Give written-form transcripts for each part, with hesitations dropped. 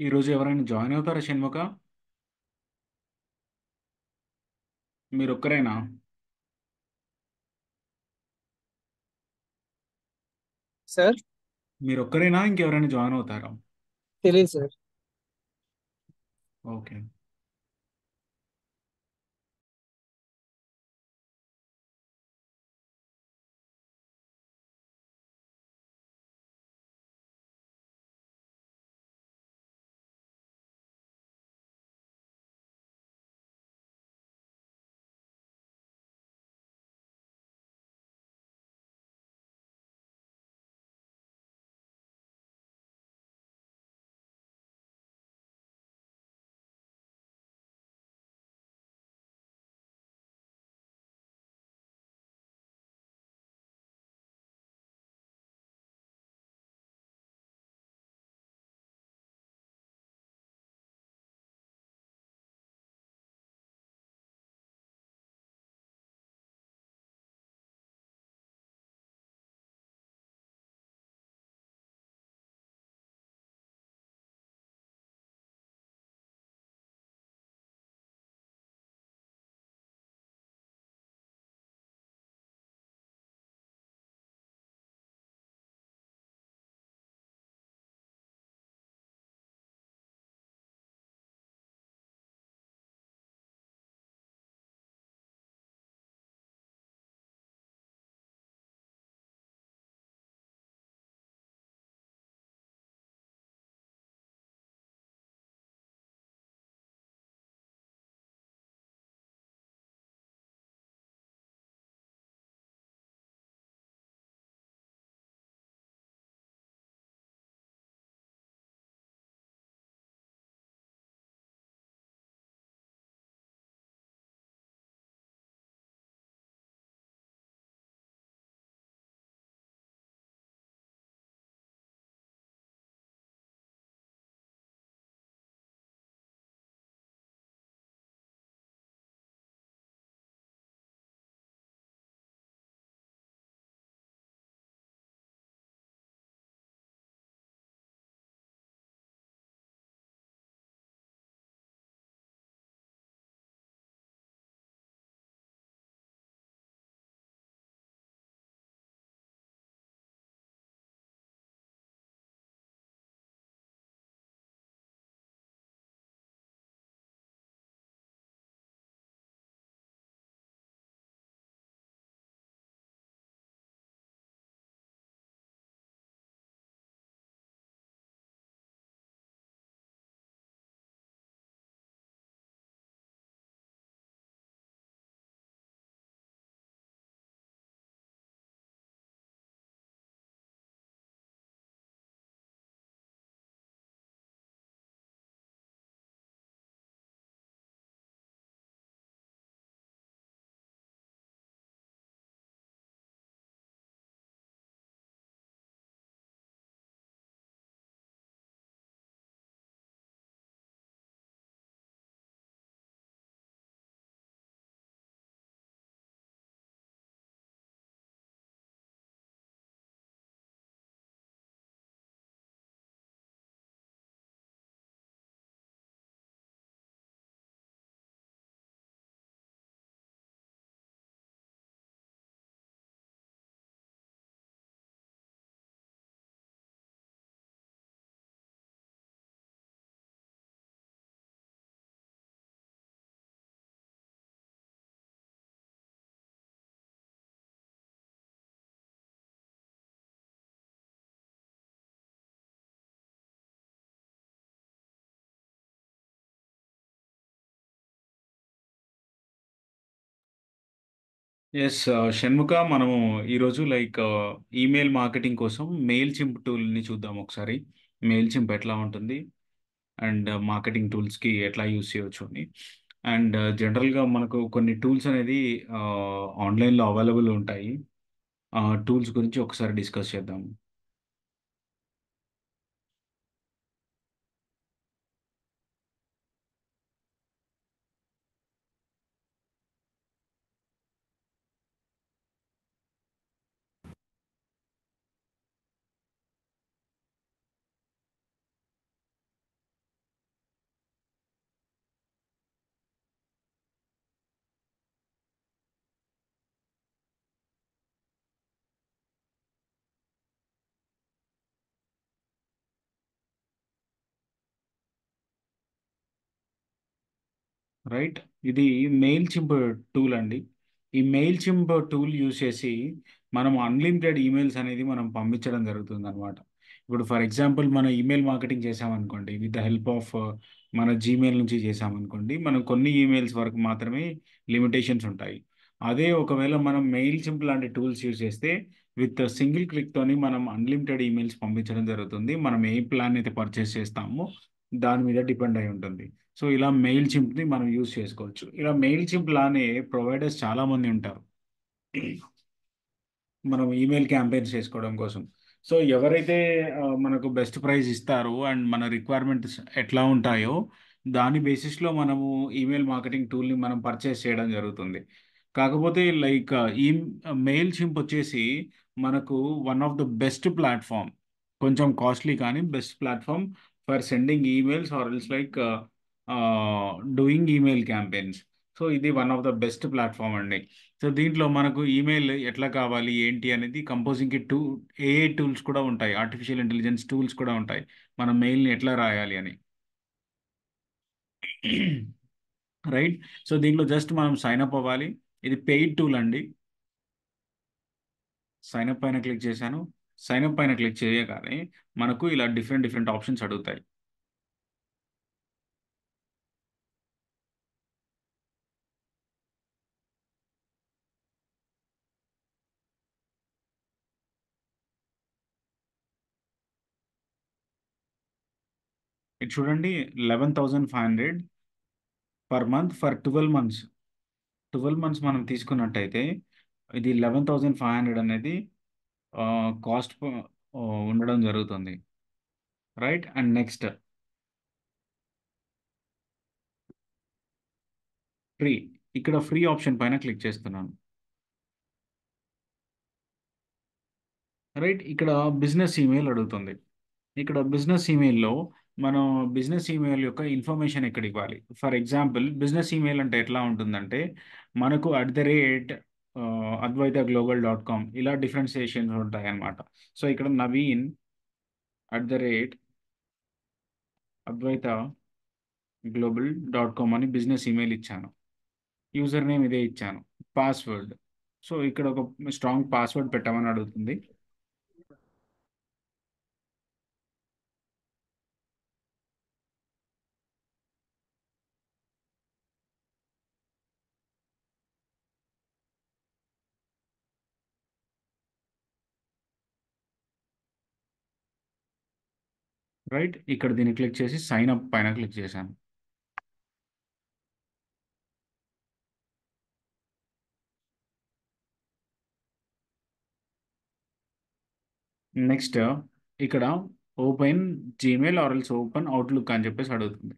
ఈరోజు ఎవరైనా జాయిన్ అవుతారా షణ్ముఖ? మీరొక్కరేనా? సార్. మీరొక్కరేనా ఇంకెవరైనా జాయిన్ అవుతారా? తెలియదు సార్. ఓకే. యెస్. షణ్ముఖ, మనము ఈరోజు ఈమెయిల్ మార్కెటింగ్ కోసం మెయిల్ చింప్ టూల్‌ని చూద్దాం ఒకసారి. మెయిల్ చింప్ ఎట్లా ఉంటుంది? అండ్ మార్కెటింగ్ టూల్స్‌కి ఎట్లా యూజ్ చేయొచ్చు అని. అండ్ జనరల్‌గా మనకు కొన్ని టూల్స్ అనేది ఆన్‌లైన్‌లో అవైలబుల్ ఉంటాయి. ఆ టూల్స్ గురించి ఒకసారి డిస్కస్ చేద్దాం. రైట్. ఇది మెయిల్ చింప్ టూల్ అండి. ఈ మెయిల్ చింప్ టూల్ యూజ్ చేసి మనం అన్లిమిటెడ్ ఈమెయిల్స్ అనేది మనం పంపించడం జరుగుతుంది అనమాట. ఇప్పుడు ఫర్ ఎగ్జాంపుల్ మనం ఈమెయిల్ మార్కెటింగ్ చేసామనుకోండి, విత్ ద హెల్ప్ ఆఫ్ మన జీమెయిల్ నుంచి చేసామనుకోండి, మనం కొన్ని ఈమెయిల్స్ వరకు మాత్రమే లిమిటేషన్స్ ఉంటాయి. అదే ఒకవేళ మనం మెయిల్ చింప్ లాంటి టూల్స్ యూజ్ చేస్తే విత్ సింగిల్ క్లిక్ తోని మనం అన్లిమిటెడ్ ఈమెయిల్స్ పంపించడం జరుగుతుంది. మనం ఏ ప్లాన్ అయితే పర్చేస్ చేస్తామో దాని మీద డిపెండ్ అయి ఉంటుంది. సో ఇలా మెయిల్ చింప్ని మనం యూజ్ చేసుకోవచ్చు. ఇలా మెయిల్ చింప్ లానే ప్రొవైడర్స్ చాలా మంది ఉంటారు మనం ఈమెయిల్ క్యాంపెయిన్స్ చేసుకోవడం కోసం. సో ఎవరైతే మనకు బెస్ట్ ప్రైస్ ఇస్తారో అండ్ మన రిక్వైర్మెంట్స్ ఎట్లా ఉంటాయో దాని బేసిస్లో మనము ఈమెయిల్ మార్కెటింగ్ టూల్ని మనం పర్చేస్ చేయడం జరుగుతుంది. కాకపోతే లైక్ ఈ మెయిల్ చింప్ వచ్చేసి మనకు one of the best platform. కొంచెం కాస్ట్లీ కానీ best platform for sending emails or else like doing email campaigns. So ఇది one of the best platform అండి. సో దీంట్లో మనకు ఈమెయిల్ ఎట్లా కావాలి ఏంటి అనేది కంపోజింగ్కి ఏఐ టూల్స్ కూడా ఉంటాయి, ఆర్టిఫిషియల్ ఇంటెలిజెన్స్ టూల్స్ కూడా ఉంటాయి మనం మెయిల్ని ఎట్లా రాయాలి అని. రైట్. సో దీంట్లో జస్ట్ మనం సైన్ అప్ అవ్వాలి. ఇది పెయిడ్ టూల్ అండి. సైన్ అప్ పైన క్లిక్ చేశాను. సైన్ అప్ పైన క్లిక్ చేయగానే మనకు ఇలా డిఫరెంట్ డిఫరెంట్ ఆప్షన్స్ అడుగుతాయి. ఇది చూడండి, 11,500 per month for 12 months. 12 months మనం తీసుకున్నట్టయితే ఇది 11,500 అనేది కాస్ట్ ఉండడం జరుగుతుంది. రైట్. And next free. ఇక్కడ ఫ్రీ ఆప్షన్ పైన క్లిక్ చేస్తున్నాను. రైట్. ఇక్కడ బిజినెస్ ఈమెయిల్ అడుగుతుంది. ఇక్కడ బిజినెస్ ఈమెయిల్లో మనం బిజినెస్ ఈమెయిల్ యొక్క ఇన్ఫర్మేషన్ ఎక్కడ ఇవ్వాలి. ఫర్ ఎగ్జాంపుల్ బిజినెస్ ఈమెయిల్ అంటే ఎట్లా ఉంటుందంటే మనకు @advaita global.com ఇలా డిఫరెన్సియేషన్స్ ఉంటాయి అన్నమాట. సో ఇక్కడ నవీన్ @advaita global.com అని బిజినెస్ ఈమెయిల్ ఇచ్చాను. యూజర్ నేమ్ ఇదే ఇచ్చాను. పాస్వర్డ్. సో ఇక్కడ ఒక స్ట్రాంగ్ పాస్వర్డ్ పెట్టమని అడుగుతుంది. రైట్. ఇక్కడ దీన్ని క్లిక్ చేసి సైన్ అప్ పైన క్లిక్ చేశాను. నెక్స్ట్ ఇక్కడ open Gmail or else open Outlook అని చెప్పేసి అడుగుతుంది.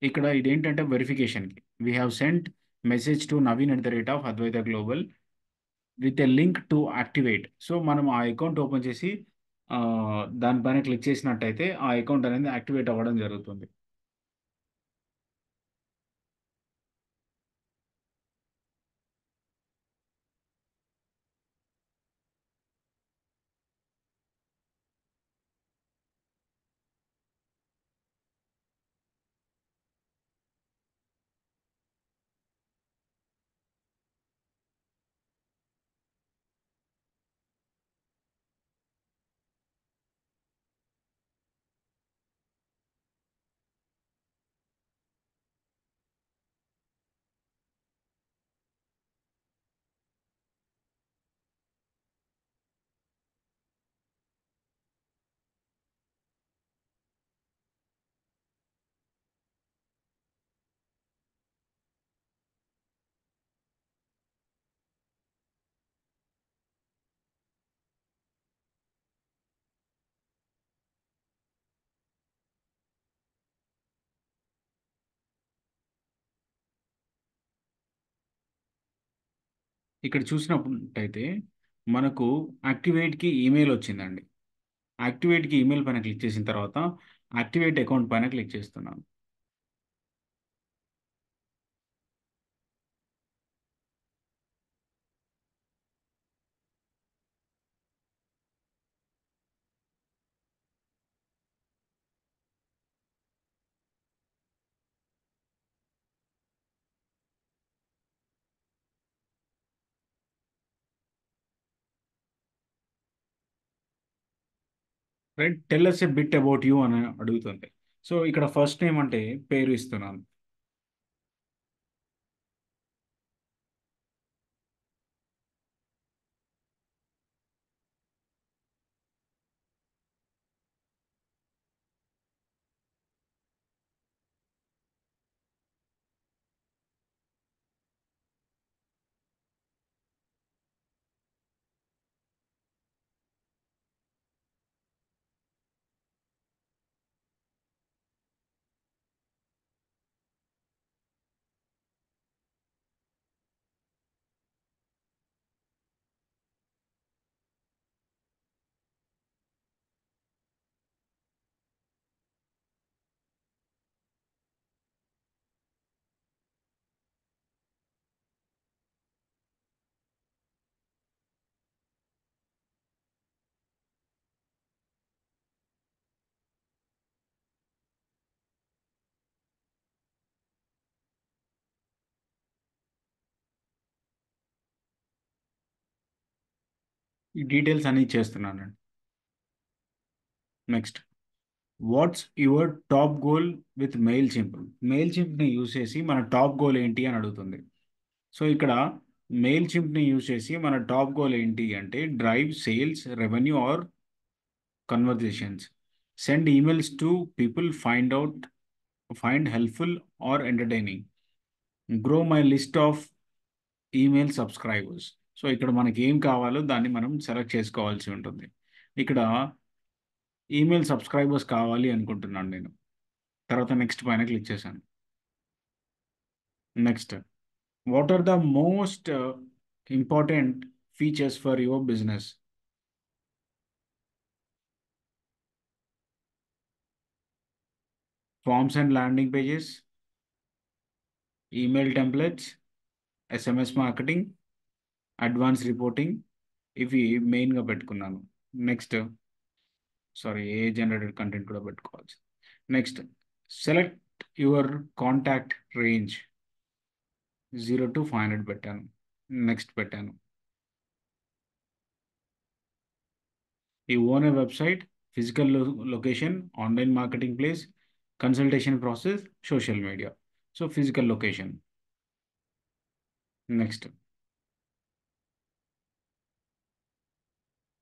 ఇక్కడ ఇదేంటంటే వెరిఫికేషన్కి we have sent message to naveen@advaita global with a link to activate. So మనం ఆ అకౌంట్ ఓపెన్ చేసి ఆ, దానిపైన క్లిక్ చేసినట్టయితే ఆ అకౌంట్ అనేది యాక్టివేట్ అవ్వడం జరుగుతుంది. ఇక్కడ చూసినట్టయితే మనకు యాక్టివేట్కి ఈమెయిల్ వచ్చిందండి. యాక్టివేట్కి ఈమెయిల్ పైన క్లిక్ చేసిన తర్వాత యాక్టివేట్ అకౌంట్ పైన క్లిక్ చేస్తున్నాను. Right, tell us a bit about you అని అడుగుతుంది. సో ఇక్కడ ఫస్ట్ నేమ్ అంటే పేరు ఇస్తున్నాను. ఈ డీటెయిల్స్ అన్ని ఇచ్చేస్తున్నానండి. Next, what's your top goal with Mailchimp. మెయిల్ చింప్ని యూజ్ చేసి మన టాప్ గోల్ ఏంటి అని అడుగుతుంది. సో ఇక్కడ మెయిల్ చింప్ని యూజ్ చేసి మన టాప్ గోల్ ఏంటి అంటే drive sales, revenue or conversations, send emails to people, find helpful or entertaining, grow my list of email subscribers. So ఇక్కడ మనకి ఏం కావాలో దాన్ని మనం సెలెక్ట్ చేసుకోవాల్సి ఉంటుంది. ఇక్కడ ఈమెయిల్ సబ్స్క్రైబర్స్ కావాలి అనుకుంటున్నాను నేను. తర్వాత నెక్స్ట్ పైన క్లిక్ చేశాను. Next, what are the most important features for your business? Forms and landing pages, email templates, SMS marketing, advance reporting. ఇవి మెయిన్గా పెట్టుకున్నాను. Next, sorry, AI generated content కూడా పెట్టుకోవచ్చు. Next, select your contact range, 0 to 500 పెట్టాను. Next పెట్టాను. I own a website, physical location, online marketing place, consultation process, social media. So physical location. Next,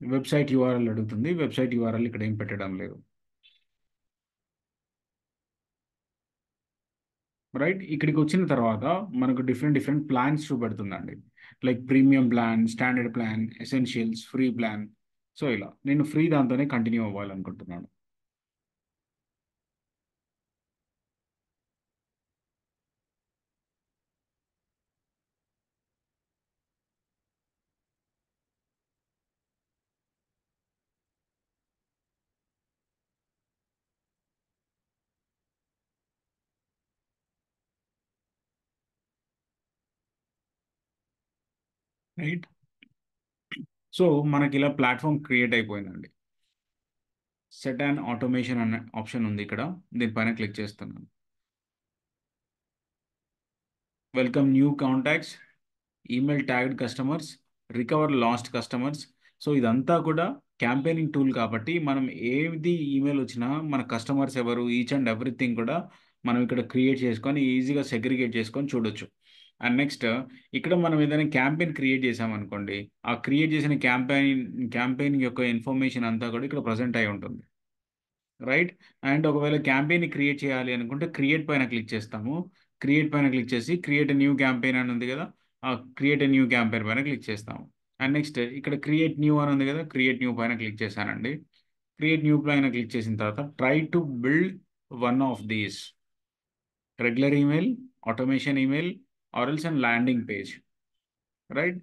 website URL అడుగుతుంది. Website URL ఇక్కడ ఏం పెట్టడం లేదు. Right, ఇక్కడికి వచ్చిన తర్వాత మనకు డిఫరెంట్ డిఫరెంట్ ప్లాన్స్ చూపెడుతుందండి. Like premium plan, standard plan, essentials, free plan. So ఇలా నేను ఫ్రీ దాంతోనే కంటిన్యూ అవ్వాలనుకుంటున్నాను. రైట్, సో మనకి ఇలా ప్లాట్ఫామ్ క్రియేట్ అయిపోయిందండి. సెట్ అండ్ ఆటోమేషన్ అనే ఆప్షన్ ఉంది ఇక్కడ. దీనిపైన క్లిక్ చేస్తున్నాను. Welcome new contacts, email tagged customers, recover last customers. So ఇదంతా కూడా క్యాంపెయినింగ్ టూల్ కాబట్టి మనం ఏది ఈమెయిల్ వచ్చినా మన కస్టమర్స్ ఎవరు, ఈచ్ అండ్ ఎవ్రీథింగ్ కూడా మనం ఇక్కడ క్రియేట్ చేసుకొని ఈజీగా సెగ్రిగేట్ చేసుకొని చూడొచ్చు. అండ్ నెక్స్ట్, ఇక్కడ మనం ఏదైనా క్యాంపెయిన్ క్రియేట్ చేసామనుకోండి, ఆ క్రియేట్ చేసిన క్యాంపెయిన్ యొక్క ఇన్ఫర్మేషన్ అంతా కూడా ఇక్కడ ప్రజెంట్ అయి ఉంటుంది. రైట్, అండ్ ఒకవేళ క్యాంపెయిన్ క్రియేట్ చేయాలి అనుకుంటే క్రియేట్ పైన క్లిక్ చేస్తాము. క్రియేట్ పైన క్లిక్ చేసి క్రియేట్ న్యూ క్యాంపెయిన్ అని ఉంది కదా, ఆ క్రియేట్ న్యూ క్యాంపెయిన్ పైన క్లిక్ చేస్తాము. అండ్ నెక్స్ట్ ఇక్కడ క్రియేట్ న్యూ అని ఉంది కదా, క్రియేట్ న్యూ పైన క్లిక్ చేశానండి. క్రియేట్ న్యూ పైన క్లిక్ చేసిన తర్వాత try to build one of these: regular email, automation email, or else and landing page. Right,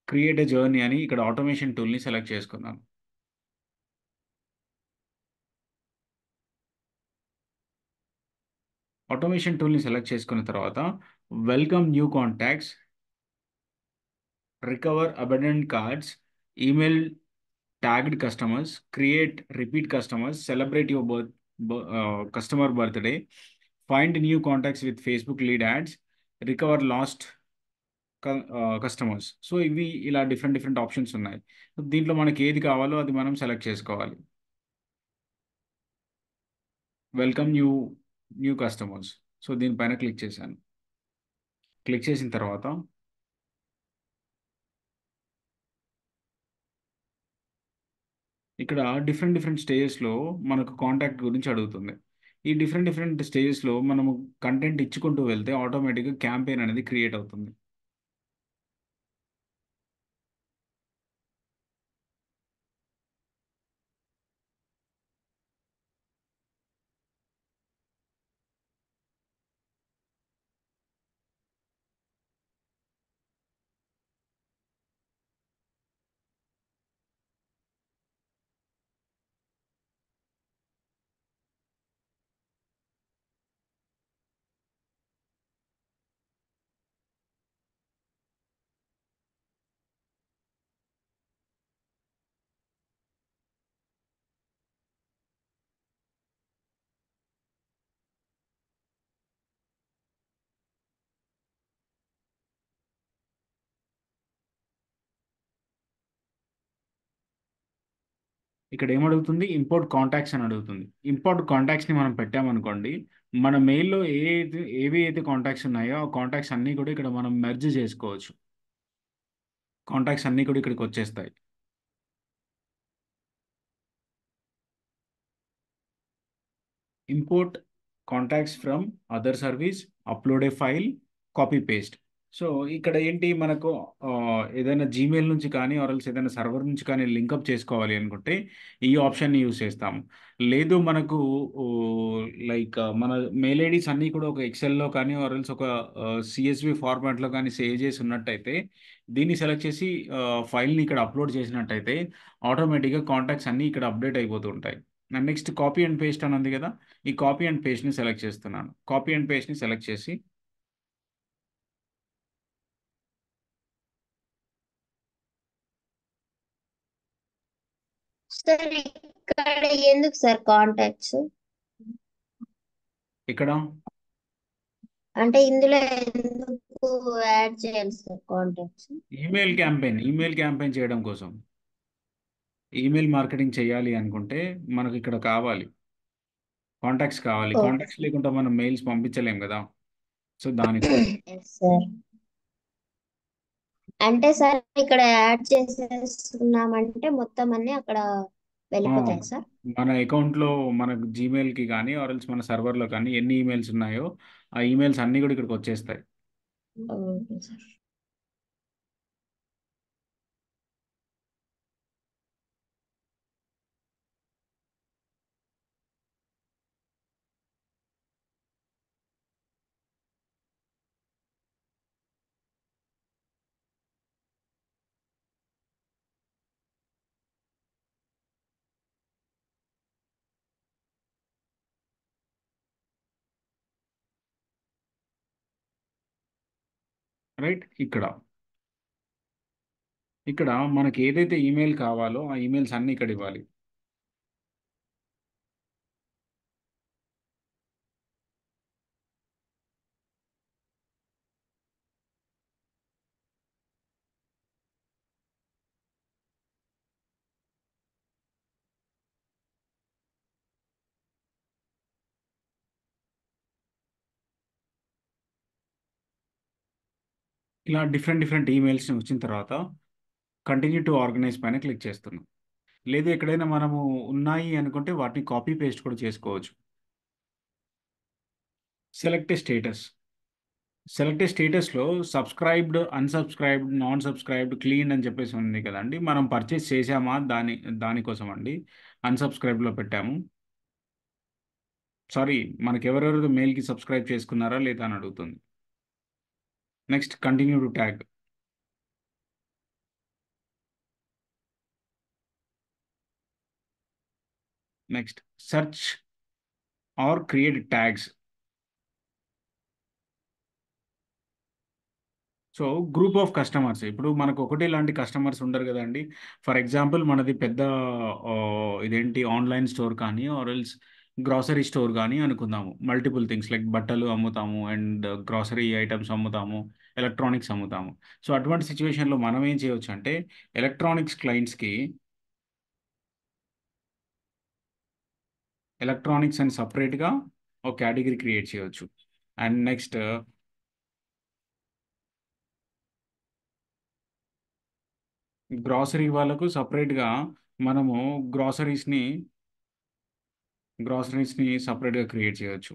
create a journey అని ఇక్కడ ఆటోమేషన్ టూల్ని సెలెక్ట్ చేసుకున్నాను. ఆటోమేషన్ టూల్ని సెలెక్ట్ చేసుకున్న తర్వాత welcome new contacts, recover abandoned cards, email tagged customers, create repeat customers, celebrate your customer birthday, find new contacts with Facebook lead ads, recover last customers. So ఇవి ఇలా different different options ఉన్నాయి. దీంట్లో మనకి ఏది కావాలో అది మనం సెలెక్ట్ చేసుకోవాలి. Welcome new customers. సో దీనిపైన క్లిక్ చేశాను. క్లిక్ చేసిన తర్వాత ఇక్కడ డిఫరెంట్ డిఫరెంట్ స్టేజెస్లో మనకు కాంటాక్ట్ గురించి అడుగుతుంది. ఈ డిఫరెంట్ డిఫరెంట్ స్టేజెస్లో మనము కంటెంట్ ఇచ్చుకుంటూ వెళ్తే ఆటోమేటిక్గా క్యాంపెయిన్ అనేది క్రియేట్ అవుతుంది. ఇక్కడ ఏమడుగుతుంది? ఇంపోర్ట్ కాంటాక్ట్స్ అని అడుగుతుంది. ఇంపోర్ట్ కాంటాక్ట్స్ని మనం పెట్టామనుకోండి, మన మెయిల్‌లో ఏవి అయితే కాంటాక్ట్స్ ఉన్నాయో ఆ కాంటాక్ట్స్ అన్నీ కూడా ఇక్కడ మనం మెర్జ్ చేసుకోవచ్చు. కాంటాక్ట్స్ అన్నీ కూడా ఇక్కడికి వచ్చేస్తాయి. Import contacts from other service, upload a file, copy paste. So ఇక్కడ ఏంటి మనకు ఏదైనా జీమెయిల్ నుంచి కానీ ఆర్ఎల్స్ ఏదైనా సర్వర్ నుంచి కానీ లింకప్ చేసుకోవాలి అనుకుంటే ఈ ఆప్షన్ని యూస్ చేస్తాము. లేదు మనకు లైక్ మన మెయిల్ ఐడీస్ అన్నీ కూడా ఒక ఎక్సెల్లో కానీ ఆర్ఎల్స్ ఒక సిఎస్వి ఫార్మాట్లో కానీ సేవ్ చేసి ఉన్నట్టయితే దీన్ని సెలెక్ట్ చేసి ఫైల్ని ఇక్కడ అప్లోడ్ చేసినట్టయితే ఆటోమేటిక్గా కాంటాక్ట్స్ అన్నీ ఇక్కడ అప్డేట్ అయిపోతూ ఉంటాయి. నెక్స్ట్ కాపీ అండ్ పేస్ట్ అని ఉంది కదా, ఈ కాపీ అండ్ పేస్ట్ని సెలెక్ట్ చేస్తున్నాను. కాపీ అండ్ పేస్ట్ని సెలెక్ట్ చేసి సార్ ఇక్కడ ఎందుకు సార్ కాంటాక్ట్స్? ఇక్కడ అంటే ఇందులో ఎందుకు యాడ్ చేయాలి సార్ కాంటాక్ట్స్? ఈమెయిల్ క్యాంపెయిన్ చేయడం కోసం. ఈమెయిల్ మార్కెటింగ్ చేయాలి అనుకుంటే మనకు ఇక్కడ కావాలి, కాంటాక్ట్స్ కావాలి. ఓకే కాంటాక్ట్స్ లేకుండా మనం మెయిల్స్ పంపించలేం కదా. సో దానికోసం సార్. అంటే సార్ ఇక్కడ యాడ్ చేసేస్తున్నామంటే మొత్తం అన్ని అక్కడ ఆ, వెళ్ళిపోతాయి సార్? మన అకౌంట్లో మనకు జీమెయిల్కి కానీ ఆర్ఎల్స్ మన సర్వర్లో కానీ ఎన్ని ఈమెయిల్స్ ఉన్నాయో ఆ ఈమెయిల్స్ అన్నీ కూడా ఇక్కడికి వచ్చేస్తాయి. Okay sir. రైట్. ఇక్కడ మనకి ఏదైతే ఈమెయిల్ కావాలో ఆ ఈమెయిల్స్ అన్నీ ఇక్కడ ఇవ్వాలి. ఇలా డిఫరెంట్ డిఫరెంట్ ఈమెయిల్స్ వచ్చిన తర్వాత కంటిన్యూ టు ఆర్గనైజ్ పైన క్లిక్ చేస్తున్నాం. లేదు ఎక్కడైనా మనము ఉన్నాయి అనుకుంటే వాటిని కాపీ పేస్ట్ కూడా చేసుకోవచ్చు. Select status. సెలెక్ట్ స్టేటస్లో subscribed, unsubscribed, non subscribed, clean అని చెప్పేసి ఉంది కదండి. మనం పర్చేస్ చేసామా దానికోసం అండి అన్సబ్స్క్రైబ్లో పెట్టాము. సారీ, మనకి ఎవరెవరు మెయిల్కి సబ్స్క్రైబ్ చేసుకున్నారా లేదా అని అడుగుతుంది. Next continue to tag. Next search are create tags. So group of customers, ఇప్పుడు మనకు ఒకటే ఇలాంటి కస్టమర్స్ ఉండరు కదండి. ఫర్ ఎగ్జాంపుల్ మనది పెద్ద ఆ, ఇదేంటి ఆన్లైన్ స్టోర్ కానీ ఆర్ ఎల్స్ గ్రాసరీ స్టోర్ కానీ అనుకుందాము. మల్టిపుల్ థింగ్స్ లైక్ బట్టలు అమ్ముతాము అండ్ గ్రాసరీ ఐటమ్స్ అమ్ముతాము, ఎలక్ట్రానిక్స్ అమ్ముతాము. సో అటువంటి సిచ్యువేషన్లో మనం ఏం చేయొచ్చు అంటే ఎలక్ట్రానిక్స్ క్లయింట్స్కి ఎలక్ట్రానిక్స్ అని సపరేట్గా ఒక కేటగిరీ క్రియేట్ చేయవచ్చు. అండ్ నెక్స్ట్ గ్రాసరీ వాళ్ళకు సపరేట్గా మనము గ్రాసరీస్ని సపరేట్గా క్రియేట్ చేయవచ్చు.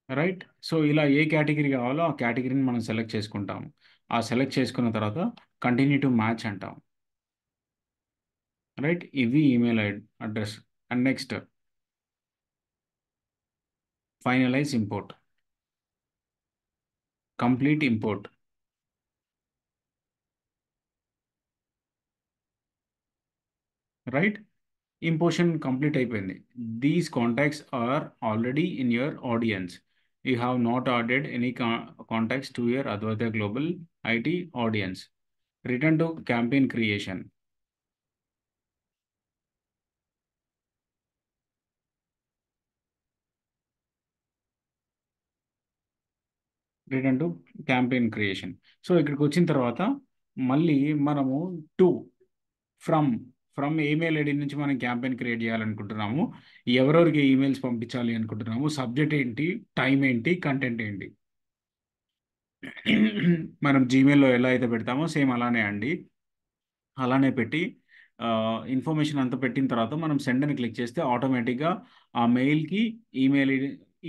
రైట్. సో ఇలా ఏ కేటగిరీ కావాలో ఆ కేటగిరీని మనం సెలెక్ట్ చేసుకుంటాము. ఆ సెలెక్ట్ చేసుకున్న తర్వాత కంటిన్యూ టు మ్యాచ్ అంటాం. రైట్. ఇవి email address. And next finalize import, complete import. Right. ఇంపోర్షన్ కంప్లీట్ అయిపోయింది. These contacts are already in your audience. You have not added any contacts to your Advaita global IT audience. Return to campaign creation. Return to campaign creation. So ఇక్కడికి వచ్చిన తర్వాత మళ్ళీ మనము to from from email ID నుంచి మనం campaign create చేయాలనుకుంటున్నాము. ఎవరెవరికి emails పంపించాలి అనుకుంటున్నాము, సబ్జెక్ట్ ఏంటి, టైం ఏంటి, కంటెంట్ ఏంటి. మనం జీమెయిల్లో ఎలా అయితే పెడతామో సేమ్ అలానే అండి. అలానే పెట్టి ఇన్ఫర్మేషన్ అంతా పెట్టిన తర్వాత మనం సెండ్ అని క్లిక్ చేస్తే ఆటోమేటిక్గా ఆ మెయిల్కి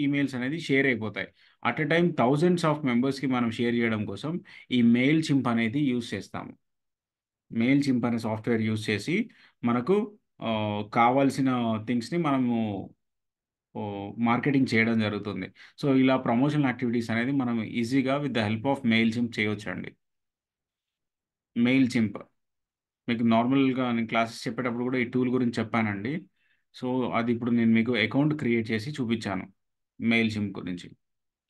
ఈమెయిల్స్ అనేది షేర్ అయిపోతాయి. At a time thousands of మెంబర్స్కి మనం షేర్ చేయడం కోసం ఈ మెయిల్ చింప్ అనేది యూస్ చేస్తాము. మెయిల్ చింప్ అనే సాఫ్ట్వేర్ యూస్ చేసి మనకు కావాల్సిన థింగ్స్ని మనము మార్కెటింగ్ చేయడం జరుగుతుంది. సో ఇలా ప్రమోషనల్ యాక్టివిటీస్ అనేది మనం ఈజీగా with the help of mail chimp చేయొచ్చు అండి. మెయిల్ చింప్ మీకు నార్మల్గా నేను క్లాసెస్ చెప్పేటప్పుడు కూడా ఈ టూల్ గురించి చెప్పానండి. సో అది ఇప్పుడు నేను మీకు అకౌంట్ క్రియేట్ చేసి చూపించాను మెయిల్ చింప్ గురించి.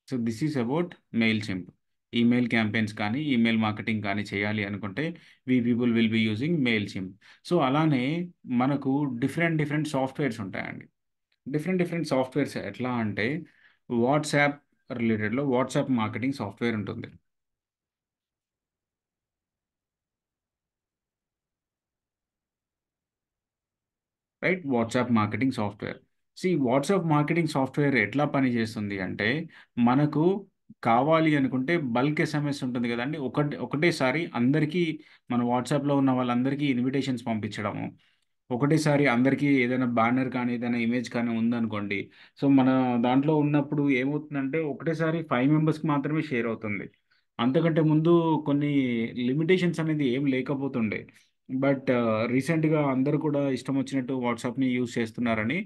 So this is about mail chimp. Email campaigns కానీ ఈమెయిల్ మార్కెటింగ్ కానీ చేయాలి అనుకుంటే we people will be using mail chimp. So అలానే మనకు డిఫరెంట్ సాఫ్ట్వేర్స్ ఉంటాయండి. డిఫరెంట్ సాఫ్ట్వేర్స్ ఎట్లా అంటే వాట్సాప్ రిలేటెడ్లో వాట్సాప్ మార్కెటింగ్ సాఫ్ట్వేర్ ఉంటుంది. Right. WhatsApp marketing software. WhatsApp marketing software ఎట్లా పనిచేస్తుంది అంటే మనకు కావాలి అనుకుంటే బల్క్ ఎస్ఎంఎస్ ఉంటుంది కదండి. ఒకటేసారి అందరికీ మన వాట్సాప్లో ఉన్న వాళ్ళందరికీ ఇన్విటేషన్స్ పంపించడము. ఒకటేసారి అందరికీ ఏదైనా బ్యానర్ కానీ ఏదైనా ఇమేజ్ కానీ ఉందనుకోండి. సో మన దాంట్లో ఉన్నప్పుడు ఏమవుతుందంటే ఒకటేసారి 5 మెంబర్స్కి మాత్రమే షేర్ అవుతుంది. అంతకంటే ముందు కొన్ని లిమిటేషన్స్ అనేది ఏం లేకపోతుండే. బట్ రీసెంట్గా అందరూ కూడా ఇష్టం వచ్చినట్టు వాట్సాప్ని యూజ్ చేస్తున్నారని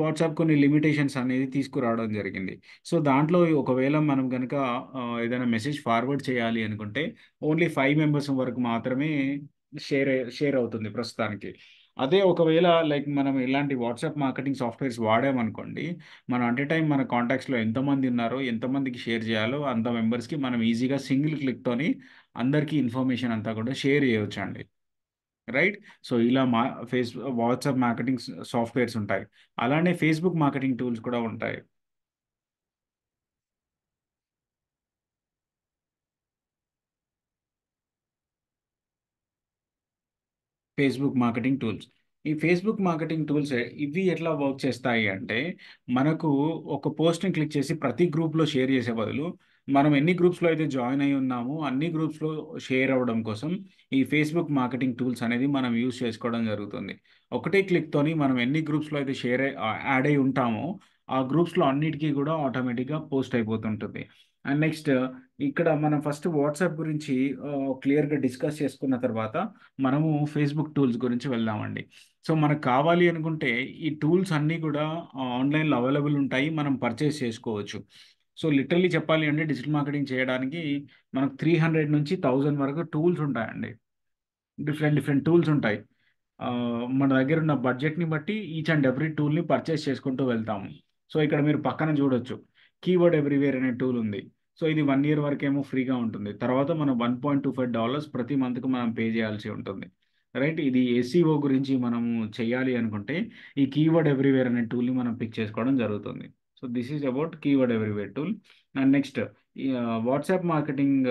వాట్సాప్ కొన్ని లిమిటేషన్స్ అనేది తీసుకురావడం జరిగింది. సో దాంట్లో ఒకవేళ మనం కనుక ఏదైనా మెసేజ్ ఫార్వర్డ్ చేయాలి అనుకుంటే ఓన్లీ 5 మెంబర్స్ వరకు మాత్రమే షేర్ అవుతుంది ప్రస్తుతానికి. అదే ఒకవేళ లైక్ మనం ఇలాంటి వాట్సాప్ మార్కెటింగ్ సాఫ్ట్వేర్స్ వాడామనుకోండి, మనం అట్ ఎ టైం మన కాంటాక్ట్స్లో ఎంతమంది ఉన్నారో ఎంతమందికి షేర్ చేయాలో అంత మెంబర్స్కి మనం ఈజీగా సింగిల్ క్లిక్తోని అందరికీ ఇన్ఫర్మేషన్ అంతా కూడా షేర్ చేయవచ్చు అండి. రైట్. సో ఇలా వాట్సాప్ మార్కెటింగ్ సాఫ్ట్వేర్స్ ఉంటాయి. అలానే ఫేస్బుక్ మార్కెటింగ్ టూల్స్ కూడా ఉంటాయి. Facebook marketing tools. ఈ ఫేస్బుక్ మార్కెటింగ్ టూల్స్ ఇవి ఎట్లా వర్క్ చేస్తాయి అంటే మనకు ఒక పోస్ట్ని క్లిక్ చేసి ప్రతి గ్రూప్లో షేర్ చేసే బదులు మనం ఎన్ని గ్రూప్స్లో అయితే జాయిన్ అయి ఉన్నామో అన్ని గ్రూప్స్లో షేర్ అవ్వడం కోసం ఈ ఫేస్బుక్ మార్కెటింగ్ టూల్స్ అనేది మనం యూస్ చేసుకోవడం జరుగుతుంది. ఒకటే క్లిక్తోని మనం ఎన్ని గ్రూప్స్లో అయితే యాడ్ అయి ఉంటామో ఆ గ్రూప్స్లో అన్నిటికీ కూడా ఆటోమేటిక్గా పోస్ట్ అయిపోతుంటుంది. అండ్ నెక్స్ట్ ఇక్కడ మనం ఫస్ట్ వాట్సాప్ గురించి క్లియర్గా డిస్కస్ చేసుకున్న తర్వాత మనము ఫేస్బుక్ టూల్స్ గురించి వెళ్దామండి. సో మనకు కావాలి అనుకుంటే ఈ టూల్స్ అన్నీ కూడా ఆన్లైన్లో అవైలబుల్ ఉంటాయి. మనం పర్చేస్ చేసుకోవచ్చు. సో లిటరల్లీ చెప్పాలి అంటే డిజిటల్ మార్కెటింగ్ చేయడానికి మనకు 300 నుంచి 1000 వరకు టూల్స్ ఉంటాయండి. డిఫరెంట్ టూల్స్ ఉంటాయి. మన దగ్గర ఉన్న బడ్జెట్ని బట్టి ఈచ్ అండ్ ఎవ్రీ టూల్ని పర్చేస్ చేసుకుంటూ వెళ్తాము. సో ఇక్కడ మీరు పక్కన చూడొచ్చు కీవర్డ్ ఎవ్రీవేర్ అనే టూల్ ఉంది. సో ఇది 1 ఇయర్ వరకేమో ఫ్రీగా ఉంటుంది. తర్వాత మనం $1.25 ప్రతి మంత్కి మనం పే చేయాల్సి ఉంటుంది. రైట్. ఇది ఎస్ఈఓ గురించి మనము చేయాలి అనుకుంటే ఈ కీవర్డ్ ఎవ్రీవేర్ అనే టూల్ని మనం పిక్ చేసుకోవడం జరుగుతుంది. So this is about keyword everywhere tool. And next WhatsApp marketing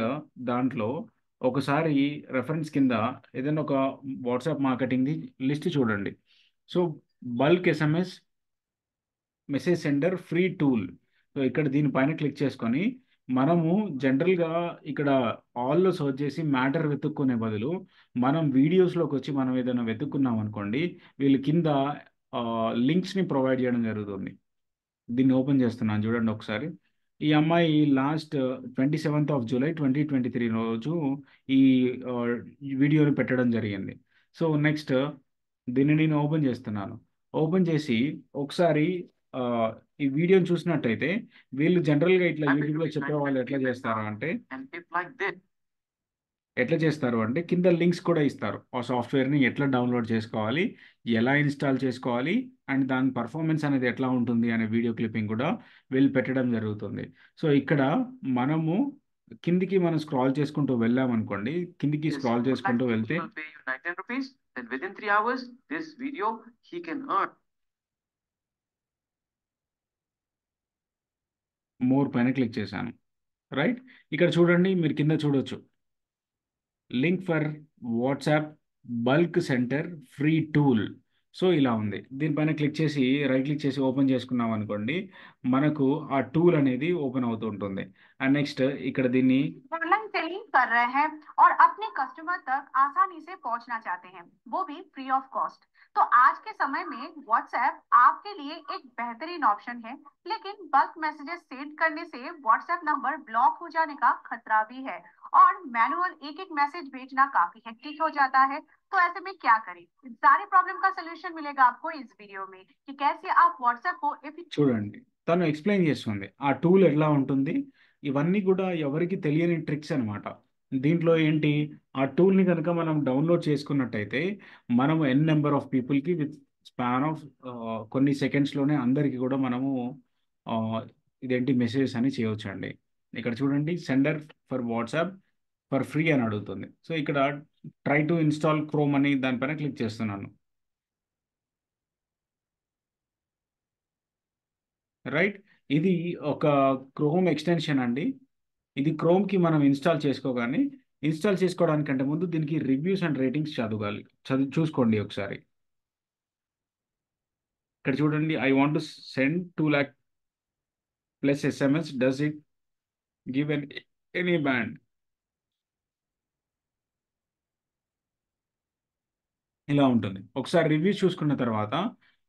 దాంట్లో ఒకసారి రెఫరెన్స్ కింద ఏదైనా ఒక వాట్సాప్ మార్కెటింగ్ది లిస్ట్ చూడండి. So bulk SMS message sender free tool. So ఇక్కడ దీనిపైన క్లిక్ చేసుకొని మనము జనరల్గా ఇక్కడ ఆల్లో సర్చ్ చేసి మ్యాటర్ వెతుక్కునే బదులు మనం వీడియోస్లోకి వచ్చి మనం ఏదైనా వెతుక్కున్నాం అనుకోండి, వీళ్ళు కింద లింక్స్ని ప్రొవైడ్ చేయడం జరుగుతుంది. దీన్ని ఓపెన్ చేస్తున్నాను చూడండి ఒకసారి. ఈ అమ్మాయి లాస్ట్ 27th of July 2023 రోజు ఈ వీడియోని పెట్టడం జరిగింది. సో నెక్స్ట్ దీన్ని నేను ఓపెన్ చేస్తున్నాను. ఓపెన్ చేసి ఒకసారి ఆ, ఈ వీడియోని చూసినట్టయితే వీళ్ళు జనరల్గా ఇట్లా యూట్యూబ్లో చెప్పే వాళ్ళు ఎట్లా చేస్తారు అంటే కింద లింక్స్ కూడా ఇస్తారు. ఆ సాఫ్ట్వేర్ని ఎట్లా డౌన్లోడ్ చేసుకోవాలి, ఎలా ఇన్స్టాల్ చేసుకోవాలి, అండ్ దాని పర్ఫార్మెన్స్ అనేది ఎట్లా ఉంటుంది అనే వీడియో క్లిప్పింగ్ కూడా వీళ్ళు పెట్టడం జరుగుతుంది. సో ఇక్కడ మనము కిందికి మనం స్క్రాల్ చేసుకుంటూ వెళ్ళామనుకోండి, కిందికి స్క్రాల్ చేసుకుంటూ వెళ్తే మోర్ పైన క్లిక్ చేశాను. రైట్, ఇక్కడ చూడండి, మీరు కింద చూడొచ్చు link for WhatsApp bulk centre free tool. So ఇలా ఉంది. దీనిపైన క్లిక్ చేసి రైట్ క్లిక్ చేసి ఓపెన్ చేసుకున్నాం అనుకోండి, మనకు ఆ టూల్ అనేది ఓపెన్ అవుతూ ఉంటుంది. అండ్ నెక్స్ట్ ఇక్కడ దీన్ని ऑनलाइन सेलिंग कर रहे हैं और अपने कस्टमर तक आसानी से पहुंचना चाहते हैं, वो भी फ्री ऑफ कॉस्ट। तो आज के समय में व्हाट्सएप आपके लिए एक बेहतरीन ऑप्शन है, लेकिन बल्क मैसेजेस सेंड करने से व्हाट्सएप नंबर ब्लॉक हो जाने का खतरा भी है और मैनुअल एक एक मैसेज भेजना काफी हेक्टिक हो जाता है। तो ऐसे में क्या करें? इस सारी प्रॉब्लम का सोल्यूशन मिलेगा आपको इस वीडियो में कि कैसे आप व्हाट्सएप को చూడండి, తను ఎక్స్ప్లెయిన్ చేస్తుంది ఆ టూల్ ఎలా ఉంటుంది. ఇవన్నీ కూడా ఎవరికి తెలియని ట్రిక్స్ అనమాట. దీంట్లో ఏంటి, ఆ టూల్ని కనుక మనం డౌన్లోడ్ చేసుకున్నట్టయితే మనము నెంబర్ ఆఫ్ పీపుల్కి విత్ స్పాన్ ఆఫ్ కొన్ని సెకండ్స్లోనే అందరికీ కూడా మనము ఆ, ఇదేంటి మెసేజెస్ అని చేయవచ్చండి. ఇక్కడ చూడండి, sender for WhatsApp for free అని అడుగుతుంది. సో ఇక్కడ ట్రై టు ఇన్స్టాల్ క్రోమ్ అని దానిపైన క్లిక్ చేస్తున్నాను. రైట్, ఇది ఒక క్రోమ్ ఎక్స్టెన్షన్ అండి. ఇది క్రోమ్కి మనం ఇన్స్టాల్ చేసుకోగానే, ఇన్స్టాల్ చేసుకోవడానికంటే ముందు దీనికి రివ్యూస్ అండ్ రేటింగ్స్ చూసుకోండి ఒకసారి. ఇక్కడ చూడండి, I want to send 2 lakh plus SMS, does it give any band. ఇలా ఉంటుంది. ఒకసారి రివ్యూస్ చూసుకున్న తర్వాత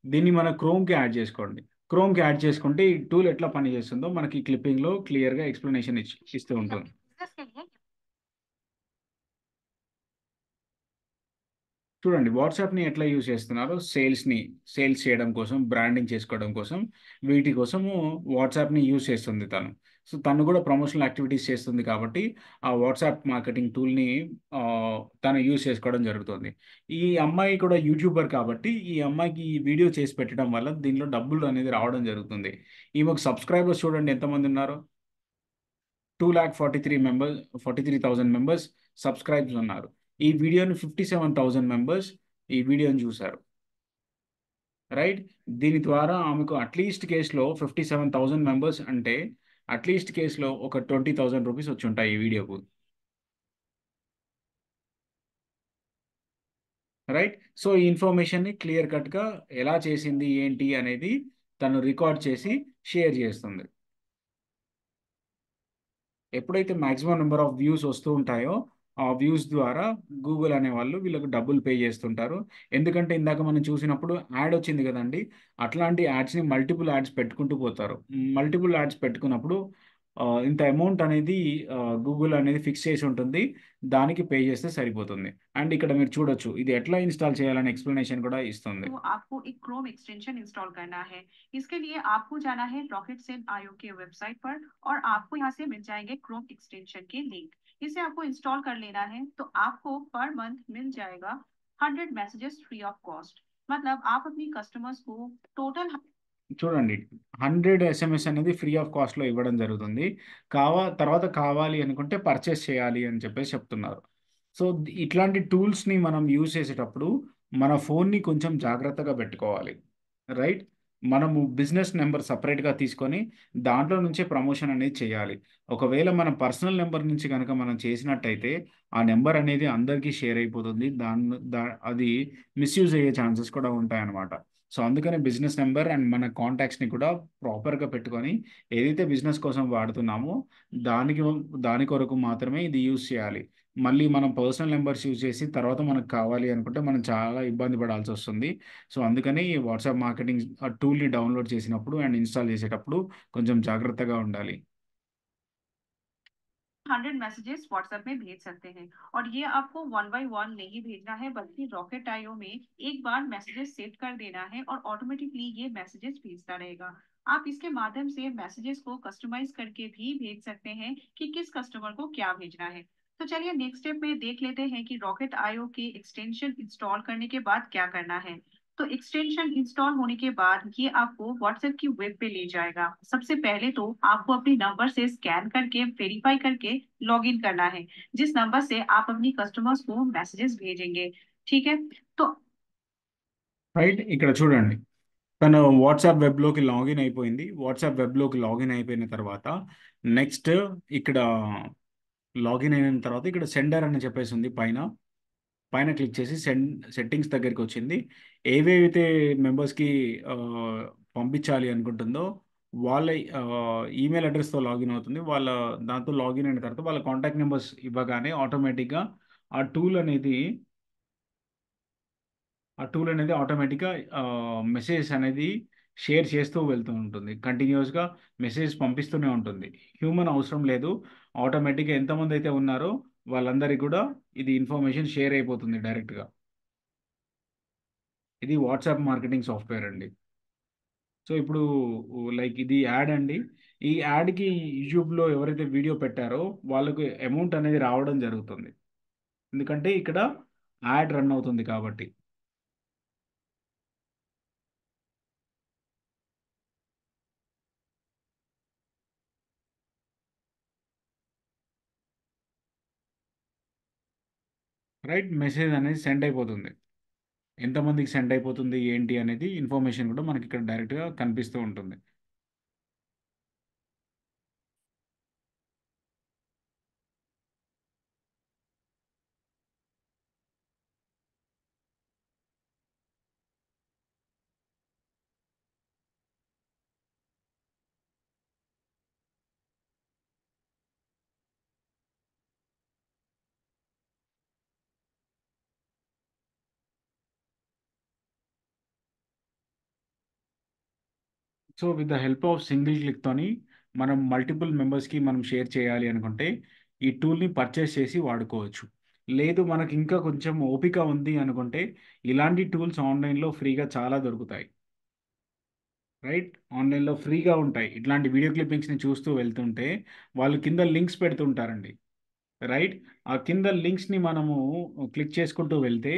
దీన్ని మన క్రోమ్కి యాడ్ చేసుకోండి. క్రోమ్కి యాడ్ చేసుకుంటే ఈ టూల్ ఎట్లా పనిచేస్తుందో మనకి క్లిప్పింగ్లో క్లియర్గా ఎక్స్ప్లెనేషన్ ఇస్తూ ఉంటుంది. बिजनेस के लिए చూడండి, వాట్సాప్ని ఎట్లా యూజ్ చేస్తున్నారో సేల్స్ చేయడం కోసం, బ్రాండింగ్ చేసుకోవడం కోసం, వీటి కోసము వాట్సాప్ని యూజ్ చేస్తుంది తను. సో తను కూడా ప్రమోషనల్ యాక్టివిటీస్ చేస్తుంది కాబట్టి ఆ వాట్సాప్ మార్కెటింగ్ టూల్ని తను యూజ్ చేసుకోవడం జరుగుతుంది. ఈ అమ్మాయి కూడా యూట్యూబర్ కాబట్టి ఈ అమ్మాయికి ఈ వీడియో చేసి పెట్టడం వల్ల దీనిలో డబ్బులు అనేది రావడం జరుగుతుంది. ఈమెకు సబ్స్క్రైబర్స్ చూడండి ఎంతమంది ఉన్నారో, 2,43,000 మెంబర్స్ సబ్స్క్రైబ్స్ ఉన్నారు. ఈ వీడియోని 57,000 మెంబర్స్ ఈ వీడియోని చూశారు. రైట్, దీని ద్వారా ఆమెకు అట్లీస్ట్ కేసులో 57,000 మెంబర్స్ అంటే అట్లీస్ట్ కేసులో ఒక 20,000 రూపీస్ వచ్చి ఉంటాయి ఈ వీడియోకు. రైట్, సో ఈ ఇన్ఫర్మేషన్ని క్లియర్ కట్గా ఎలా చేసింది ఏంటి అనేది తను రికార్డ్ చేసి షేర్ చేస్తుంది. ఎప్పుడైతే మ్యాక్సిమం నెంబర్ ఆఫ్ వ్యూస్ వస్తూ ఉంటాయో ఆ వ్యూస్ ద్వారా గూగుల్ అనేవాళ్ళు వీళ్ళకి డబ్బులు పే చేస్తుంటారు. ఎందుకంటే ఇందాక మనం చూసినప్పుడు యాడ్ వచ్చింది కదండి, అట్లాంటి యాడ్స్ని మల్టిపుల్ యాడ్స్ పెట్టుకుంటూ పోతారు. మల్టిపుల్ యాడ్స్ పెట్టుకున్నప్పుడు ఇంత అమౌంట్ అనేది గూగుల్ అనేది ఫిక్స్ చేసి ఉంటుంది, దానికి పే చేస్తే సరిపోతుంది. అండ్ ఇక్కడ మీరు చూడొచ్చు ఇది ఎట్లా ఇన్స్టాల్ చేయాలని ఎక్స్ప్లెనేషన్ కూడా ఇస్తుంది. तो आपको एक क्रोम एक्सटेंशन इंस्टॉल करना है। इसके लिए आपको जाना है रॉकेट सेल आईओ के वेबसाइट पर और आपको यहाँ से मिल जाएंगे क्रोम एक्सटेंशन के लिंक। इसे आपको इंस्टॉल कर लेना है तो आपको पर मंथ मिल जाएगा 100 मैसेजेस फ्री ऑफ कॉस्ट। मतलब आप अपनी कस्टमर्स को टोटल చూడండి, 100 ఎస్ఎంఎస్ అనేది ఫ్రీ ఆఫ్ కాస్ట్లో ఇవ్వడం జరుగుతుంది. తర్వాత కావాలి అనుకుంటే పర్చేస్ చేయాలి అని చెప్పేసి చెప్తున్నారు. సో ఇట్లాంటి టూల్స్ని మనం యూజ్ చేసేటప్పుడు మన ఫోన్ని కొంచెం జాగ్రత్తగా పెట్టుకోవాలి. రైట్, మనము బిజినెస్ నెంబర్ సపరేట్గా తీసుకొని దాంట్లో నుంచే ప్రమోషన్ అనేది చేయాలి. ఒకవేళ మన పర్సనల్ నెంబర్ నుంచి కనుక మనం చేసినట్టయితే ఆ నెంబర్ అనేది అందరికీ షేర్ అయిపోతుంది. అది మిస్యూజ్ అయ్యే ఛాన్సెస్ కూడా ఉంటాయన్నమాట. సో అందుకని బిజినెస్ నెంబర్ అండ్ మన కాంటాక్ట్స్ని కూడా ప్రాపర్గా పెట్టుకొని ఏదైతే బిజినెస్ కోసం వాడుతున్నామో దానికి దాని కొరకు మాత్రమే ఇది యూజ్ చేయాలి. మళ్ళీ మనం పర్సనల్ నెంబర్స్ యూజ్ చేసి తర్వాత మనకు కావాలి అనుకుంటే మనం చాలా ఇబ్బంది పడాల్సి వస్తుంది. సో అందుకని వాట్సాప్ మార్కెటింగ్ టూల్ని డౌన్లోడ్ చేసినప్పుడు అండ్ ఇన్స్టాల్ చేసేటప్పుడు కొంచెం జాగ్రత్తగా ఉండాలి. 100 मैसेजेस व्हाट्सएप में भेज सकते हैं और ये आपको वन बाय वन नहीं भेजना है, बल्कि रॉकेट आईओ में एक बार मैसेजेस सेट कर देना है और ऑटोमेटिकली ये मैसेजेस भेजता रहेगा। आप इसके माध्यम से मैसेजेस को कस्टमाइज करके भी भेज सकते हैं कि किस कस्टमर को क्या भेजना है। तो चलिए नेक्स्ट स्टेप में देख लेते हैं कि रॉकेट आईओ के एक्सटेंशन इंस्टॉल करने के बाद क्या करना है। तो एक्सटेंशन इंस्टॉल होने के बाद ये आपको व्हाट्सएप की वेब पे ले जाएगा। सबसे पहले तो आपको अपने नंबर से स्कैन करके वेरीफाई करके लॉगिन करना है, जिस नंबर से आप अपनी कस्टमर्स को मैसेजेस भेजेंगे। ठीक है, तो రైట్, ఇక్కడ చూడండి తను వాట్సాప్ వెబ్లోకి లాగిన్ అయిపోయింది. వాట్సాప్ వెబ్లోకి లాగిన్ అయిపోయిన తర్వాత నెక్స్ట్ ఇక్కడ లాగిన్ అయిన తర్వాత ఇక్కడ సెండర్ అని చెప్పేసి ఉంది పైన. పైన క్లిక్ చేసి సెట్టింగ్స్ దగ్గరికి వచ్చింది. ఏవేవైతే మెంబర్స్కి పంపించాలి అనుకుంటుందో వాళ్ళ ఈమెయిల్ అడ్రస్తో లాగిన్ అవుతుంది. వాళ్ళ దాంతో లాగిన్ అయిన తర్వాత వాళ్ళ కాంటాక్ట్ నెంబర్స్ ఇవ్వగానే ఆటోమేటిక్గా ఆ టూల్ అనేది ఆటోమేటిక్గా మెసేజ్ అనేది షేర్ చేస్తూ వెళ్తూ ఉంటుంది. కంటిన్యూస్గా మెసేజ్ పంపిస్తూనే ఉంటుంది. హ్యూమన్ అవసరం లేదు. ఆటోమేటిక్గా ఎంతమంది అయితే ఉన్నారో వాళ్ళందరికీ కూడా ఇది ఇన్ఫర్మేషన్ షేర్ అయిపోతుంది డైరెక్ట్గా. ఇది వాట్సాప్ మార్కెటింగ్ సాఫ్ట్వేర్ అండి. సో ఇప్పుడు లైక్ ఇది యాడ్ అండి. ఈ యాడ్కి యూట్యూబ్లో ఎవరైతే వీడియో పెట్టారో వాళ్ళకు అమౌంట్ అనేది రావడం జరుగుతుంది. ఎందుకంటే ఇక్కడ యాడ్ రన్ అవుతుంది కాబట్టి. రైట్, మెసేజ్ అనేది సెండ్ అయిపోతుంది. ఎంతమందికి సెండ్ అయిపోతుంది ఏంటి అనేది ఇన్ఫర్మేషన్ కూడా మనకి ఇక్కడ డైరెక్ట్గా కనిపిస్తూ ఉంటుంది. So with the help of single క్లిక్తోని మనం మల్టిపుల్ మెంబర్స్కి మనం షేర్ చేయాలి అనుకుంటే ఈ టూల్ని పర్చేస్ చేసి వాడుకోవచ్చు. లేదు మనకి ఇంకా కొంచెం ఓపిక ఉంది అనుకుంటే ఇలాంటి టూల్స్ ఆన్లైన్లో ఫ్రీగా చాలా దొరుకుతాయి. రైట్, ఆన్లైన్లో ఫ్రీగా ఉంటాయి. ఇట్లాంటి వీడియో క్లిప్పింగ్స్ని చూస్తూ వెళ్తుంటే వాళ్ళు కింద లింక్స్ పెడుతుంటారండి. రైట్, ఆ కింద లింక్స్ని మనము క్లిక్ చేసుకుంటూ వెళ్తే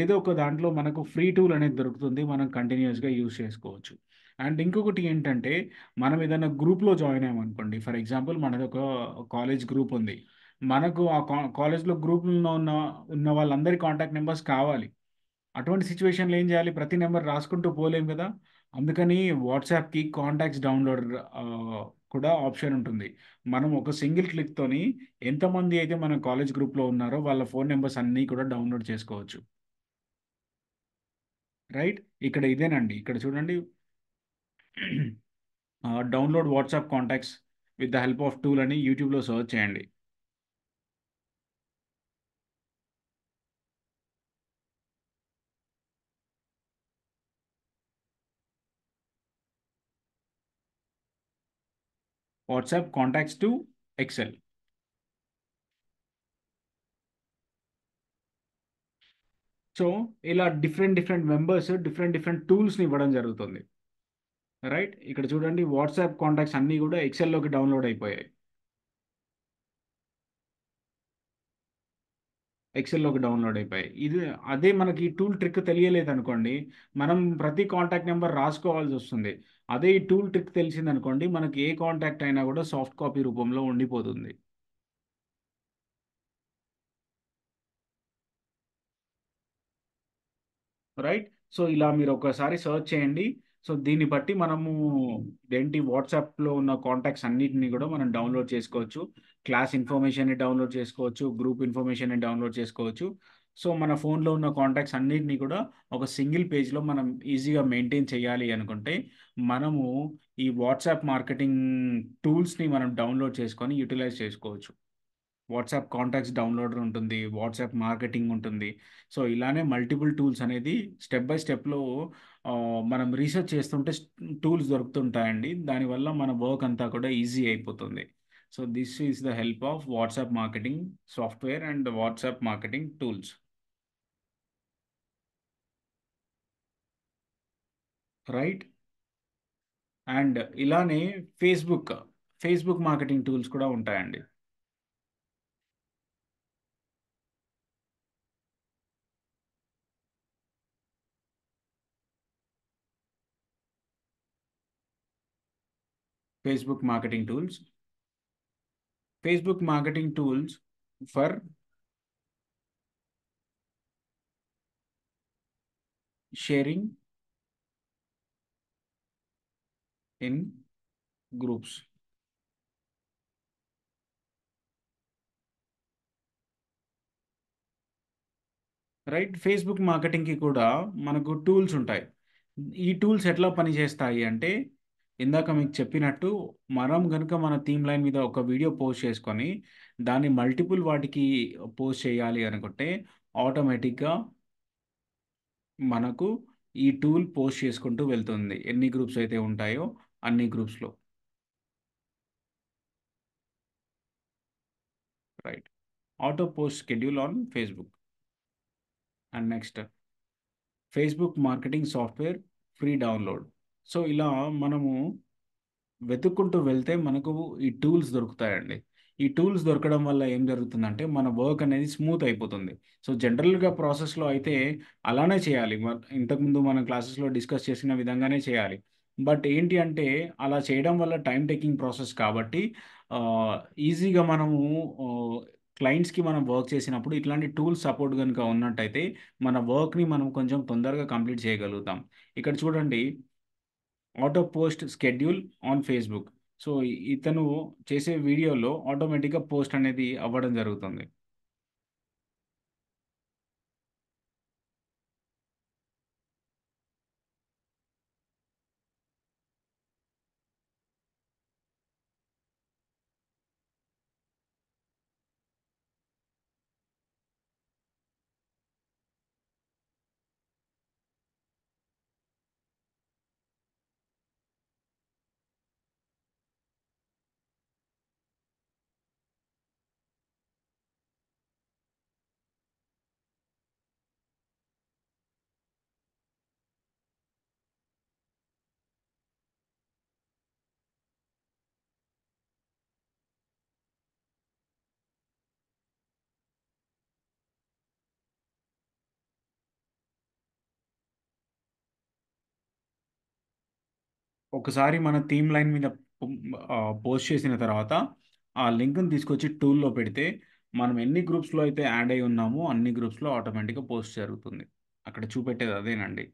ఏదో ఒక దాంట్లో మనకు ఫ్రీ టూల్ అనేది దొరుకుతుంది. మనం కంటిన్యూస్గా యూజ్ చేసుకోవచ్చు. అండ్ ఇంకొకటి ఏంటంటే మనం ఏదైనా గ్రూప్లో జాయిన్ అయ్యామనుకోండి. ఫర్ ఎగ్జాంపుల్ మనది ఒక కాలేజ్ గ్రూప్ ఉంది. మనకు ఆ కాలేజ్లో గ్రూప్లో ఉన్న వాళ్ళందరి కాంటాక్ట్ నెంబర్స్ కావాలి. అటువంటి సిచ్యువేషన్లో ఏం చేయాలి? ప్రతి నెంబర్ రాసుకుంటూ పోలేం కదా. అందుకని వాట్సాప్కి కాంటాక్ట్స్ డౌన్లోడ్ కూడా ఆప్షన్ ఉంటుంది. మనం ఒక సింగిల్ క్లిక్తోని ఎంతమంది అయితే మన కాలేజ్ గ్రూప్లో ఉన్నారో వాళ్ళ ఫోన్ నెంబర్స్ అన్నీ కూడా డౌన్లోడ్ చేసుకోవచ్చు. రైట్, ఇక్కడ ఇదేనండి. ఇక్కడ చూడండి, download WhatsApp contacts with the help of tool అని యూట్యూబ్లో సర్చ్ చేయండి. WhatsApp contacts to Excel. So ఇలా డిఫరెంట్ మెంబర్స్ డిఫరెంట్ టూల్స్ని ఇవ్వడం జరుగుతుంది. రైట్, ఇక్కడ చూడండి వాట్సాప్ కాంటాక్ట్స్ అన్నీ కూడా ఎక్సెల్లోకి డౌన్లోడ్ అయిపోయాయి. ఇది అదే మనకి ఈ టూల్ ట్రిక్ తెలియలేదు అనుకోండి, మనం ప్రతి కాంటాక్ట్ నెంబర్ రాసుకోవాల్సి వస్తుంది. అదే ఈ టూల్ ట్రిక్ తెలిసింది అనుకోండి, మనకి ఏ కాంటాక్ట్ అయినా కూడా సాఫ్ట్ కాపీ రూపంలో ఉండిపోతుంది. రైట్, సో ఇలా మీరు ఒకసారి సర్చ్ చేయండి. సో దీన్ని బట్టి మనము ఏంటి వాట్సాప్లో ఉన్న కాంటాక్ట్స్ అన్నిటిని కూడా మనం డౌన్లోడ్ చేసుకోవచ్చు. క్లాస్ ఇన్ఫర్మేషన్ని డౌన్లోడ్ చేసుకోవచ్చు, గ్రూప్ ఇన్ఫర్మేషన్ని డౌన్లోడ్ చేసుకోవచ్చు. సో మన ఫోన్లో ఉన్న కాంటాక్ట్స్ అన్నిటిని కూడా ఒక సింగిల్ పేజ్లో మనం ఈజీగా మెయింటైన్ చేయాలి అనుకుంటే మనము ఈ వాట్సాప్ మార్కెటింగ్ టూల్స్ని మనం డౌన్లోడ్ చేసుకొని యూటిలైజ్ చేసుకోవచ్చు. వాట్సాప్ కాంటాక్ట్స్ డౌన్లోడర్ ఉంటుంది, వాట్సాప్ మార్కెటింగ్ ఉంటుంది. సో ఇలానే మల్టిపుల్ టూల్స్ అనేది స్టెప్ బై స్టెప్లో మనం రీసెర్చ్ చేస్తుంటే టూల్స్ దొరుకుతుంటాయండి. దానివల్ల మన వర్క్ అంతా కూడా ఈజీ అయిపోతుంది. So this is the help of WhatsApp marketing software and WhatsApp marketing tools, right. And ఇలానే ఫేస్బుక్ మార్కెటింగ్ టూల్స్ కూడా ఉంటాయండి. Facebook marketing tools for sharing in groups. Right. Facebook మార్కెటింగ్కి కూడా మనకు టూల్స్ ఉంటాయి. ఈ టూల్స్ ఎట్లా పనిచేస్తాయి అంటే ఇందాక మీకు చెప్పినట్టు మనం కనుక మన థీమ్ లైన్ మీద ఒక వీడియో పోస్ట్ చేసుకొని దాన్ని మల్టిపుల్ వాటికి పోస్ట్ చేయాలి అనుకుంటే ఆటోమేటిక్గా మనకు ఈ టూల్ పోస్ట్ చేసుకుంటూ వెళ్తుంది ఎన్ని గ్రూప్స్ అయితే ఉంటాయో అన్ని గ్రూప్స్లో, right. Auto post schedule on Facebook. And next Facebook marketing software free download. So ఇలా మనము వెతుక్కుంటూ వెళ్తే మనకు ఈ టూల్స్ దొరుకుతాయండి. ఈ టూల్స్ దొరకడం వల్ల ఏం జరుగుతుందంటే మన వర్క్ అనేది స్మూత్ అయిపోతుంది. సో జనరల్గా ప్రాసెస్లో అయితే అలానే చేయాలి, ఇంతకుముందు మన క్లాసెస్లో డిస్కస్ చేసిన విధంగానే చేయాలి. బట్ ఏంటి అంటే అలా చేయడం వల్ల టైం టేకింగ్ ప్రాసెస్ కాబట్టి ఈజీగా మనము క్లయింట్స్కి మనం వర్క్ చేసినప్పుడు ఇట్లాంటి టూల్స్ సపోర్ట్ కనుక ఉన్నట్టయితే మన వర్క్ని మనం కొంచెం తొందరగా కంప్లీట్ చేయగలుగుతాం. ఇక్కడ చూడండి, auto post schedule on Facebook. So ఇతను చేసే వీడియోలో ఆటోమేటిక్గా పోస్ట్ అనేది అవ్వడం జరుగుతుంది. ఒకసారి మన థీమ్ లైన్ మీద పోస్ట్ చేసిన తర్వాత ఆ లింక్ని తీసుకొచ్చి టూల్లో పెడితే మనం ఎన్ని గ్రూప్స్లో అయితే యాడ్ అయి ఉన్నామో అన్ని గ్రూప్స్లో ఆటోమేటిక్గా పోస్ట్ జరుగుతుంది. అక్కడ చూపెట్టేది అదేనండి.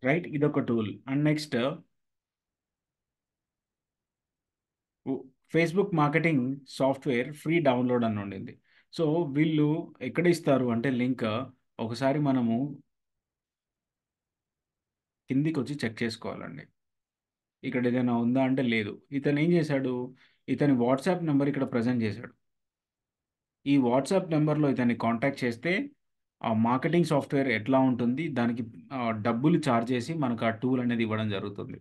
రైట్, ఇదొక tool. And next Facebook marketing software free download అని ఉండింది. సో వీళ్ళు ఎక్కడ ఇస్తారు అంటే లింక్ ఒకసారి మనము కిందికి వచ్చి చెక్ చేసుకోవాలండి. ఇక్కడ ఏదైనా ఉందా అంటే లేదు. ఇతను ఏం చేశాడు, ఇతని వాట్సాప్ నెంబర్ ఇక్కడ ప్రజెంట్ చేశాడు. ఈ వాట్సాప్ నెంబర్లో ఇతన్ని కాంటాక్ట్ చేస్తే ఆ మార్కెటింగ్ సాఫ్ట్వేర్ ఎట్లా ఉంటుంది, దానికి డబ్బులు ఛార్జ్ చేసి మనకు ఆ టూల్ అనేది ఇవ్వడం జరుగుతుంది.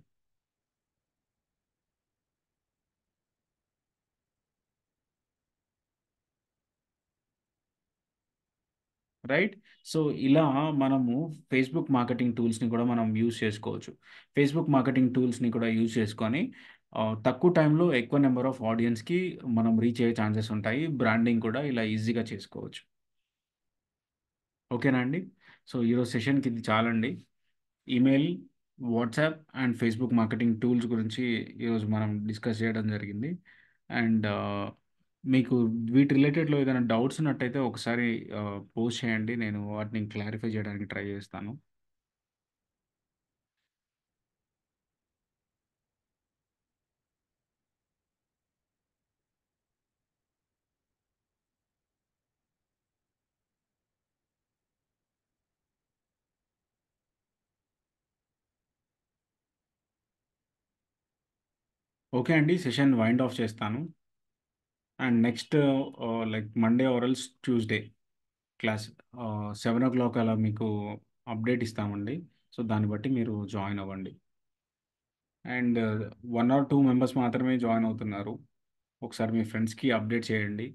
రైట్. సో ఇలా మనము ఫేస్బుక్ మార్కెటింగ్ టూల్స్ని కూడా మనం యూజ్ చేసుకోవచ్చు. ఫేస్బుక్ మార్కెటింగ్ టూల్స్ని కూడా యూజ్ చేసుకొని తక్కువ టైంలో ఎక్కువ నెంబర్ ఆఫ్ ఆడియన్స్కి మనం రీచ్ అయ్యే ఛాన్సెస్ ఉంటాయి. బ్రాండింగ్ కూడా ఇలా ఈజీగా చేసుకోవచ్చు. ఓకేనా అండి? సో ఈరోజు సెషన్కి ఇది చాలండి. Email WhatsApp and Facebook marketing tools గురించి ఈరోజు మనం డిస్కస్ చేయడం జరిగింది. అండ్ మీకు వీటి రిలేటెడ్లో ఏదైనా డౌట్స్ ఉన్నట్టయితే ఒకసారి పోస్ట్ చేయండి. నేను వాటిని క్లారిఫై చేయడానికి ట్రై చేస్తాను. ఓకే అండి, సెషన్ వైండ్ ఆఫ్ చేస్తాను. And next like Monday or else Tuesday class 7 o'clock అలా మీకు అప్డేట్ ఇస్తామండి. సో దాన్ని బట్టి మీరు జాయిన్ అవ్వండి. అండ్ 1 or 2 మెంబర్స్ మాత్రమే జాయిన్ అవుతున్నారు. ఒకసారి మీ ఫ్రెండ్స్కి అప్డేట్ చేయండి.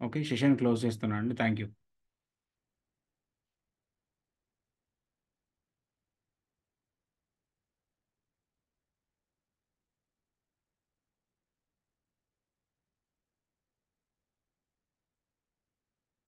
ఓకే, సెషన్ క్లోజ్ చేస్తున్నాను అండి. Thank you.